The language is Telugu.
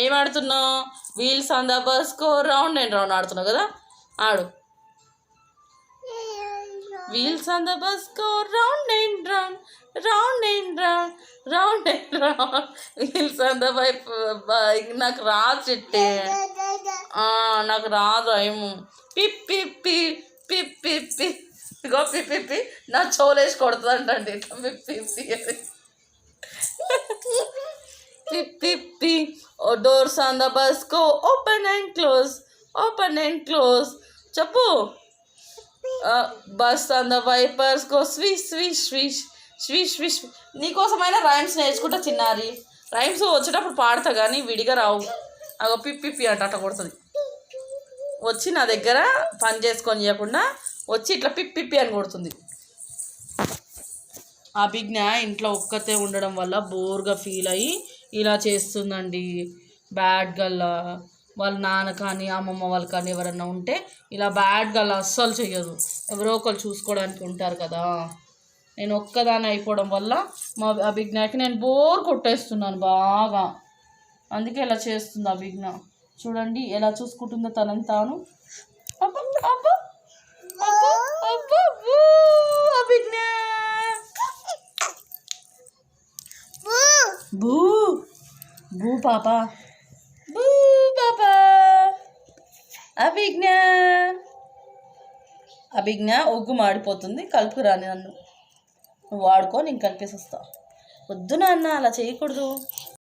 ఏం ఆడుతున్నావు? Wheels on the bus go round and round ఆడుతున్నావు కదా, ఆడు. Wheels on the bus go round and round, round and round, round and round. Wheels on the bike. నాకు రాదు చిట్టే, నాకు రాదు ఏమో. పిప్పి పిప్పి పిప్పి పిప్పి ఇగో పిప్పి నా చోలేసి కొడుతుందంటండి ఇట్లా పిప్పి పిప్పి. Doors on the bus go open and close, open and close. చెప్పు. Bus on the wipers go swish swish swish swish swish. నీకోసమైనా రైమ్స్ నేర్చుకుంటా చిన్నారి. రైమ్స్ వచ్చేటప్పుడు పాడతా కానీ విడిగా రావు. అగో పిప్పి అంట అట్ట కొడుతుంది. వచ్చి నా దగ్గర పని చేసుకొని ఇవ్వకుండా వచ్చి ఇట్లా పిప్పి అని కొడుతుంది. అభిజ్ఞ ఇంట్లో ఒక్కతే ఉండడం వల్ల బోర్గా ఫీల్ అయ్యి ఇలా చేస్తుందండి. Bad girl. వాళ్ళ నాన్న కానీ అమ్మమ్మ వాళ్ళు కానీ ఎవరన్నా ఉంటే ఇలా బ్యాడ్ గర్ల్ అస్సలు చెయ్యదు. ఎవరో ఒకరు చూసుకోవడానికి ఉంటారు కదా. నేను ఒక్కదాన్ని అయిపోవడం వల్ల మా అభిజ్ఞకి నేను బోర్ కొట్టేస్తున్నాను బాగా. అందుకే ఇలా చేస్తుంది అభిజ్ఞ. చూడండి ఎలా చూసుకుంటుందో తనని తాను. అభిజ్ఞ బూ బూ పాప, బూ పాప. అభిజ్ఞ అభిజ్ఞ ఒగ్గు మాడిపోతుంది, కలుపుకురాని నన్ను. నువ్వు వాడుకో, నేను కలిపేసి వస్తా. వద్దు నాన్న, అలా చేయకూడదు.